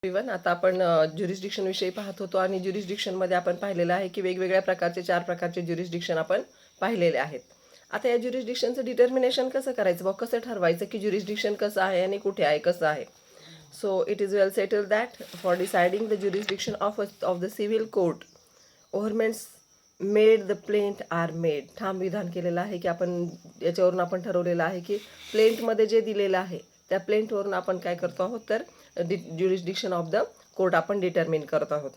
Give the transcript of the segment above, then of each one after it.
Even आता आपण jurisdiction विषयी पाहत होतो आणि ज्युरिस्डिक्शनमध्ये आपण पाहिलेलं आहे की वेगवेगळ्या प्रकारचे 4 प्रकारचे ज्युरिस्डिक्शन आपण पाहिलेले आहेत. आता या ज्युरिस्डिक्शनचं डिटर्मिनेशन कसं करायचं, बघ कसं ठरवायचं की ज्युरिस्डिक्शन कसं आहे आणि कुठे आहे, कसं आहे. So it is well settled that for deciding the jurisdiction of the civil court averments made the plaint are made. ठाम विधान केलेलं आहे की आपण याच्यावरून आपण ठरवलेलं आहे की प्लेंटमध्ये जे दिलेलं आहे त्या प्लेंटवरून आपण काय करतो आहोत तर ज्युरिस्डिक्शन ऑफ द कोर्ट आपण डिटर्मिन करत आहोत.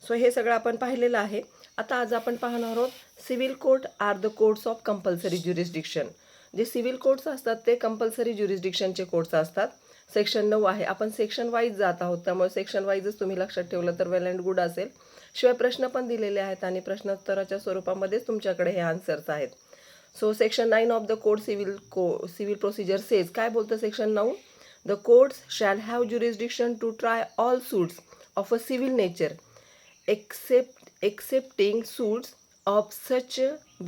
सो हे सगळं आपण पाहिलेलं आहे. आता आज आपण पाहणार आहोत civil court are the courts of compulsory jurisdiction. जे सिव्हिल कोर्ट्स असतात ते कंपल्सरी ज्युरिस्डिक्शनचे कोर्ट्स असतात. सेक्शन 9 आहे. आपण सेक्शन वाईज जात आहोत, त्यामुळे सेक्शन वाईजच तुम्ही लक्षात ठेवलं तर वेल अँड गुड असेल. शिवाय प्रश्न पण दिलेले आहेत आणि प्रश्नोत्तराच्या स्वरूपामध्येच तुमच्याकडे हे आन्सर्स आहेत. So section 9 of the code civil procedure says, काय बोलतं section 9? The courts shall have jurisdiction to try all suits of a civil nature, excepting suits of such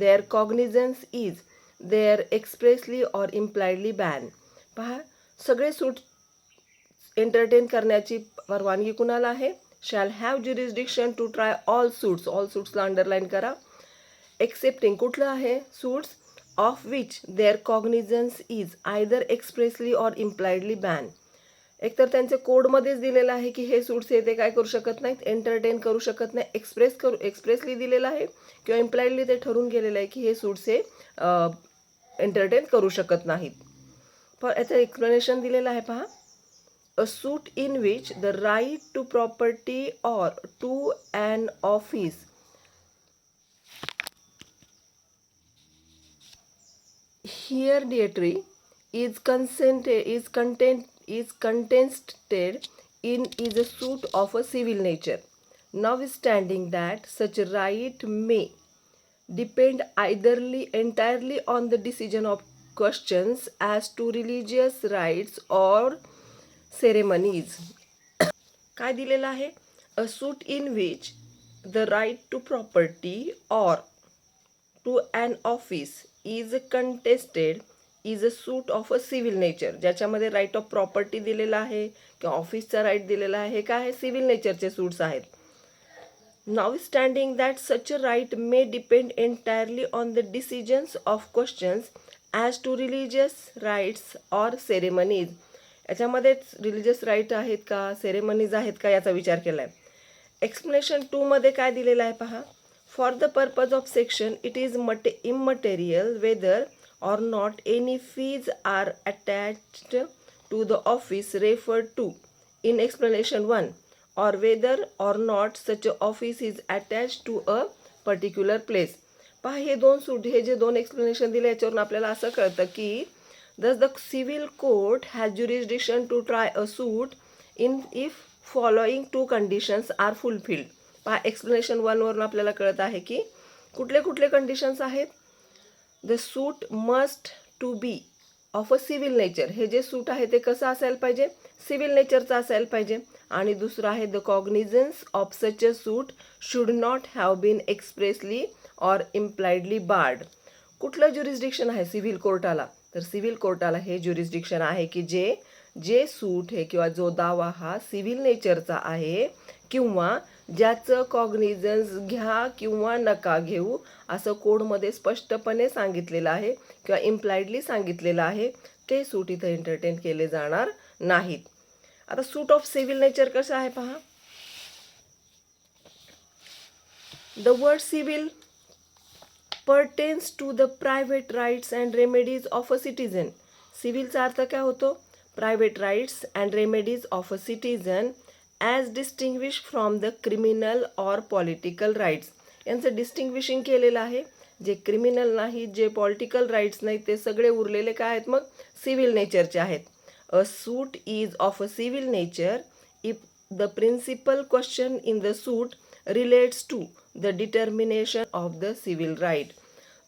their cognizance is their expressly or impliedly ban. पहा, सगळे सूट entertain करण्याची परवानगी कुणाला आहे? shall have jurisdiction to try all suits. All सूट्सला underline करा. Excepting कुठलं आहे? Suits of which there cognizance is either expressly or impliedly ban. एकतर त्यांचे कोडमध्येच दिलेलं आहे की हे सूट्स हे ते काय करू शकत नाहीत, एंटरटेन करू शकत नाही. एक्सप्रेसली दिलेलं आहे किंवा इम्प्लाइडली ते ठरून गेलेलं आहे की हे सूट्स हे एंटरटेन करू शकत नाहीत. पण याचं एक्सप्लेनेशन दिलेलं आहे पहा. A suit in which the right to property or to an office hereditary is contested in is a suit of a civil nature, notwithstanding that such right may depend entirely on the decision of questions as to religious rites or ceremonies. काय दिलेलं आहे? A suit in which the right to property or to an office is contested is a suit of a civil nature. ज्याच्यामध्ये right of property दिलेला आहे किंवा ऑफिसचा right दिलेला आहे, हे काय आहे? सिव्हिल नेचरचे सूट्स आहेत. Notwithstanding that such a right may depend entirely on the decisions of questions as to religious rites or ceremonies. याच्यामध्येच रिलिजियस राईट आहेत का, सेरेमनीज आहेत का, याचा विचार केला आहे. एक्सप्लेनेशन 2 मध्ये काय दिलेलं आहे पहा. For the purpose of section, it is immaterial whether or not any fees are attached to the office referred to in explanation 1, or whether or not such a office is attached to a particular place. पहा, हे जे दोन explanation दिले याच्यावरून आपल्याला असं कळतं की thus the civil court has jurisdiction to try a suit in if following two conditions are fulfilled. पहा, एक्सप्लेनेशन 1 वरून आपल्याला कळत आहे की कुठले कुठले कंडिशन्स आहेत. The suit must to be of a civil nature. हे जे सूट आहे ते कसं असायला पाहिजे? सिव्हिल नेचरचं असायला पाहिजे. आणि दुसरं आहे the cognizance of such a suit should not have been expressly or impliedly barred. कुठलं ज्युरिस्डिक्शन आहे सिव्हिल कोर्टाला? तर सिव्हिल कोर्टाला हे ज्युरिस्डिक्शन आहे की जे सूट हे किंवा जो दावा हा सिव्हिल नेचरचा आहे किंवा ज्याचं कॉग्निझन्स घ्या किंवा नका घेऊ असं कोडमध्ये स्पष्टपणे सांगितलेलं आहे किंवा इम्प्लाइडली सांगितलेलं आहे, ते सूट इथं एंटरटेन केले जाणार नाहीत. आता सूट ऑफ सिव्हिल नेचर कसं आहे पहा. The word civil pertains to the private rights and remedies of a citizen. सिव्हिलचा अर्थ काय होतो? Private rights and remedies of a citizen as distinguish from the criminal or political rights. यांचं distinguishing केलेलं आहे. जे क्रिमिनल नाहीत, जे पॉलिटिकल राईट्स नाहीत, ते सगळे उरलेले काय आहेत मग? सिव्हिल नेचरचे आहेत. A suit is of a civil nature if the principal question in the suit relates to the determination of the civil right.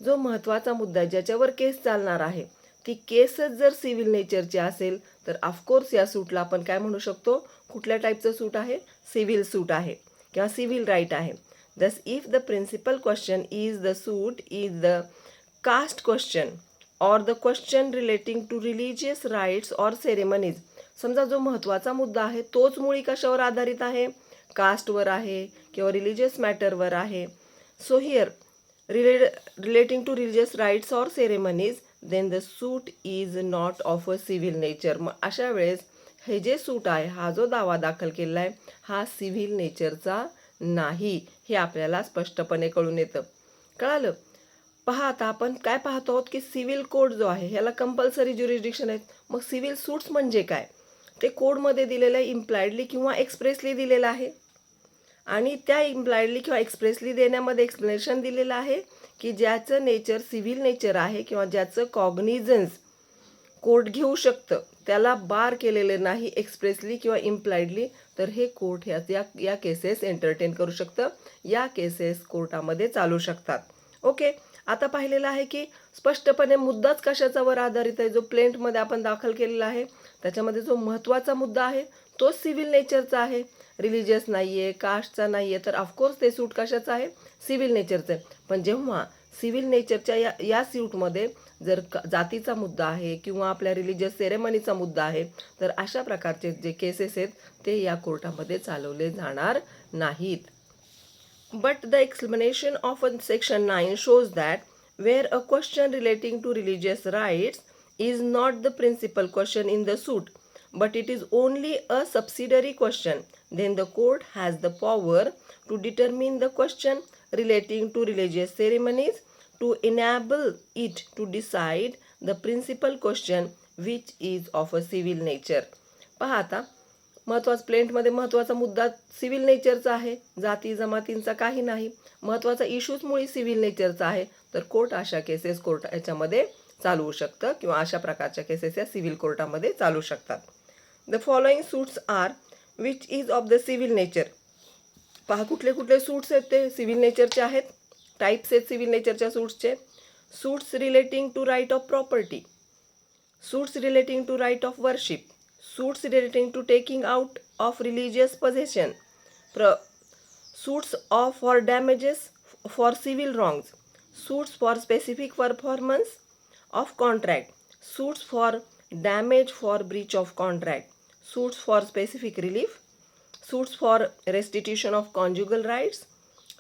जो महत्त्वाचा मुद्दा ज्याच्यावर केस चालणार आहे ती केसच जर सिव्हिल नेचरची असेल तर ऑफकोर्स या सूटला आपण काय म्हणू शकतो? कुठल्या टाईपचं सूट आहे? सिव्हिल सूट आहे किंवा सिव्हिल राईट आहे. Thus if the principal question is the suit is the caste question or the question relating to religious rites or ceremonies. समजा जो महत्त्वाचा मुद्दा आहे तोच मुळी कशावर आधारित आहे, कास्टवर आहे किंवा रिलिजियस मॅटरवर आहे. So here relating to religious rights or ceremonies then the suit is not of a civil nature. मग अशा वेळेस हे जे सूट आहे, हा जो दावा दाखल केलेला आहे हा सिव्हिल नेचरचा नाही, हे आपल्याला स्पष्टपणे कळून येतं. कळालं? पहा आता आपण काय पाहतो आहोत की सिव्हिल कोड जो आहे ह्याला कंपल्सरी ज्युरिस्डिक्शन आहेत. मग सिव्हिल सूट्स म्हणजे काय, ते कोडमध्ये दिलेलं आहे, इम्प्लाइडली किंवा एक्सप्रेसली दिलेलं आहे. आणि त्या इम्प्लाइडली किंवा एक्सप्रेसली देण्यामध्ये एक्सप्लेनेशन दिलेलं आहे की ज्याचं नेचर सिव्हिल नेचर आहे किंवा ज्याचं कॉग्निझन्स कोर्ट घेऊ शकतं त्याला बार केलेलं नाही एक्सप्रेसली किंवा इम्प्लाइडली, तर हे कोर्ट या केसेस एंटरटेन करू शकतं, या केसेस कोर्टामध्ये चालू शकतात. ओके, आता पाहिलेलं आहे की स्पष्टपणे मुद्दाच कशाचा वर आधारित आहे, जो प्लेंटमध्ये आपण दाखल केलेला आहे त्याच्यामध्ये जो महत्त्वाचा मुद्दा आहे तोच सिव्हिल नेचरचा आहे, रिलिजियस नाही आहे, कास्टचा नाही आहे, तर ऑफकोर्स ते सूट कशाचं आहे, सिव्हिल नेचरचं आहे. पण जेव्हा सिव्हिल नेचरच्या या सूटमध्ये जर जातीचा मुद्दा आहे किंवा आपल्या रिलिजियस सेरेमनीचा मुद्दा आहे, तर अशा प्रकारचे जे केसेस आहेत ते या कोर्टामध्ये चालवले जाणार नाहीत. But the explanation of section 9 shows that where a question relating to religious rights is not the principal question in the suit, but it is only a subsidiary question, then the court has the power to determine the question relating to religious ceremonies to enable it to decide the principal question which is of a civil nature. पहा आता महत्त्वाचा प्लेंटमध्ये महत्त्वाचा मुद्दा civil नेचरचा आहे, जाती जमातींचा काही नाही, महत्त्वाचा इश्यूच मुळी सिव्हिल नेचरचा आहे, तर कोर्ट अशा केसेस कोर्ट याच्यामध्ये चालवू शकतं किंवा अशा प्रकारच्या केसेस या सिव्हिल कोर्टामध्ये चालू शकतात. The following suits are which is of the civil nature. पहा कुठले कुठले सूट्स आहेत ते सिव्हिल नेचरचे आहेत, टाईप्स आहेत सिव्हिल नेचरच्या सूट्सचे. Suits relating to right of property, suits relating to right of worship, suits relating to taking out of religious possession, suits for damages for civil wrongs, suits for specific performance of contract, suits for damage for breach of contract, suits for specific relief, suits for restitution of conjugal rights,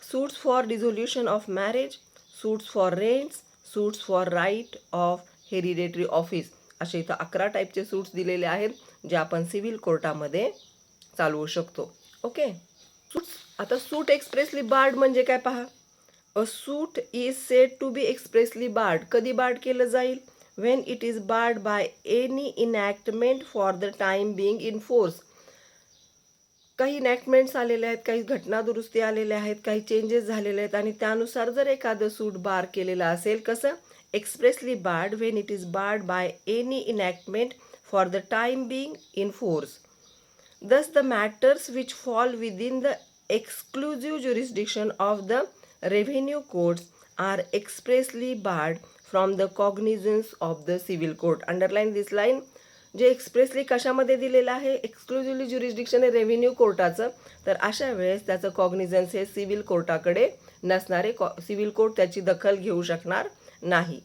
suits for dissolution of marriage, suits for rents, suits for right of hereditary office. असे इथं 11 टाईपचे suits दिलेले आहेत जे आपण civil कोर्टामध्ये चालवू शकतो. Okay, suits. आता सूट एक्सप्रेसली बार्ड म्हणजे काय पहा. A suit is said to be expressly barred. कधी बार्ड केलं जाईल, when it is barred by any enactment for the time being in force. काही इनॅक्टमेंट्स आलेले आहेत, काही घटना दुरुस्ती आलेल्या आहेत, काही चेंजेस झालेले आहेत आणि त्यानुसार जर एखादं सूट बार केलेलं असेल, कसं expressly barred when it is barred by any enactment for the time being in force. Thus the matters which fall within the exclusive jurisdiction of the revenue courts are expressly barred from the cognizance of the civil court. Underline this line. जे expressly कशामध्ये दिलेलं आहे, exclusively jurisdiction आहे revenue कोर्टाचं, तर अशा वेळेस त्याचं cognisance हे सिव्हिल कोर्टाकडे नसणारे, सिव्हिल कोर्ट त्याची दखल घेऊ शकणार नाही.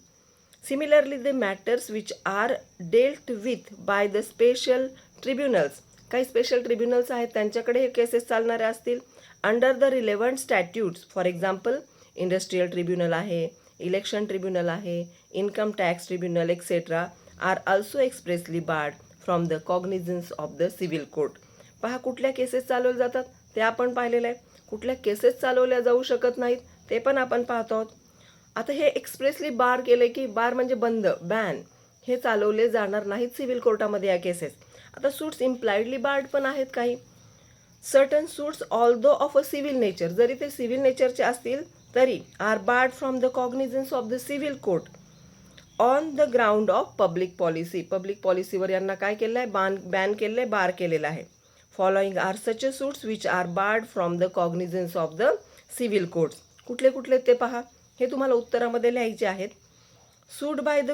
Similarly the matters which are dealt with by the special tribunals, काही स्पेशल ट्रिब्युनल्स आहेत त्यांच्याकडे हे केसेस चालणारे असतील under the relevant statutes. For example industrial tribunal आहे, इलेक्शन ट्रिब्युनल आहे, income tax tribunal etcetera are also expressly barred from the cognizance of the civil court. पहा कुठल्या केसेस चालवल्या जातात ते आपण पाहिलेलं आहे, कुठल्या केसेस चालवल्या जाऊ शकत नाहीत ते पण आपण पाहतो आहोत. आता हे एक्सप्रेसली बार केले की बार म्हणजे बंद, बॅन, हे चालवले जाणार नाहीत सिव्हिल कोर्टामध्ये या केसेस. आता सूट्स इम्प्लाइडली बार्ड पण आहेत काही. Certain suits although of a civil nature, जरी ते सिव्हिल नेचरचे असतील तरी are barred from the cognizance of the civil court on the ground of public policy. Public पॉलिसीवर यांना काय केलं आहे, बॅन केलं आहे, बार केलेलं आहे. Following are such suits which are barred from the cognizance of the civil courts. कुठले कुठले ते पहा, हे तुम्हाला उत्तरामध्ये लिहायचे आहेत. Suit by the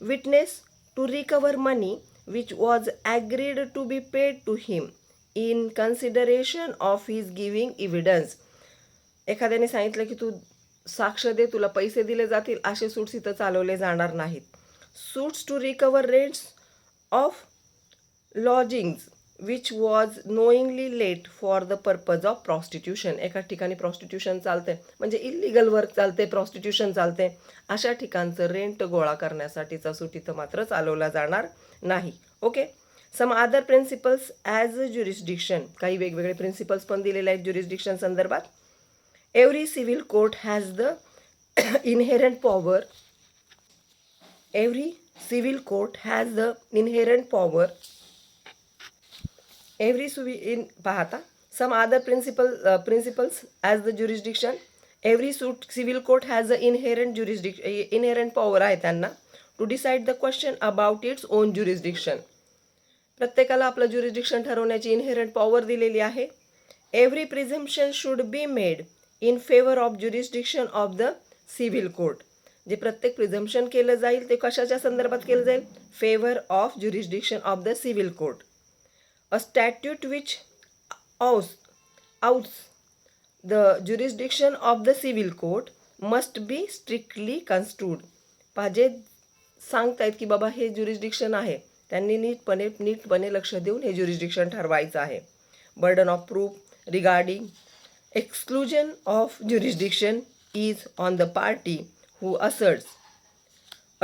witness to recover money which was agreed to be paid to him in consideration of his giving evidence. एखाद्याने सांगितलं की तू साक्ष दे, तुला पैसे दिले जातील, असे सूट्स इथं चालवले जाणार नाहीत. Suits to recover rents of lodgings which was knowingly let for the purpose of prostitution. एका ठिकाणी प्रॉस्टिट्यूशन चालते म्हणजे इलिगल वर्क चालते, प्रॉस्टिट्यूशन चालते, अशा ठिकाणचं रेंट गोळा करण्यासाठीचा सूट इथं मात्र चालवला जाणार नाही. Okay. Some other principles as a jurisdiction. काही वेगवेगळे प्रिन्सिपल्स पण दिलेले आहेत ज्युरिस्डिक्शन संदर्भात. Every civil court has the inherent power. Every civil court has the inherent power. पाहता some other principles as the jurisdiction. Every civil court has a inherent power आहे त्यांना to decide the question about its own jurisdiction. प्रत्येकाला आपलं jurisdiction ठरवण्याची inherent power दिलेली आहे. Every presumption should be made in favour of jurisdiction of the civil court. जे प्रत्येक प्रिझम्पशन केलं जाईल ते कशाच्या संदर्भात केलं जाईल? Favour of jurisdiction of the civil court. A statute which outs the jurisdiction of the civil court must be strictly construed. जे सांगतायत की बाबा हे ज्युरिस्डिक्शन आहे, त्यांनी नीटपणे लक्ष देऊन हे ज्युरिस्डिक्शन ठरवायचं आहे. Burden of proof regarding exclusion of jurisdiction is on the party who asserts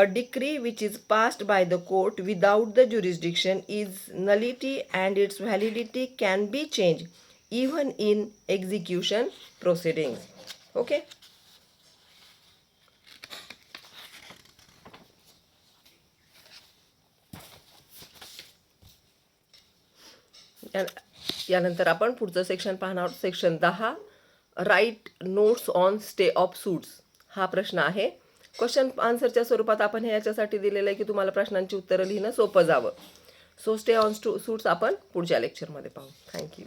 a decree which is passed by the court without the jurisdiction is nullity and its validity can be changed even in execution proceedings. Okay. यानंतर आपण पुढचं section पाहणार आहोत. Section 10 write notes on stay of suits. हा प्रश्न आहे. Question आन्सरच्या स्वरूपात आपण हे याच्यासाठी दिलेलं आहे की तुम्हाला प्रश्नांची उत्तरं लिहिणं सोपं जावं. सो स्टे ऑन सूट्स आपण पुढच्या लेक्चरमध्ये पाहू. थँक्यू.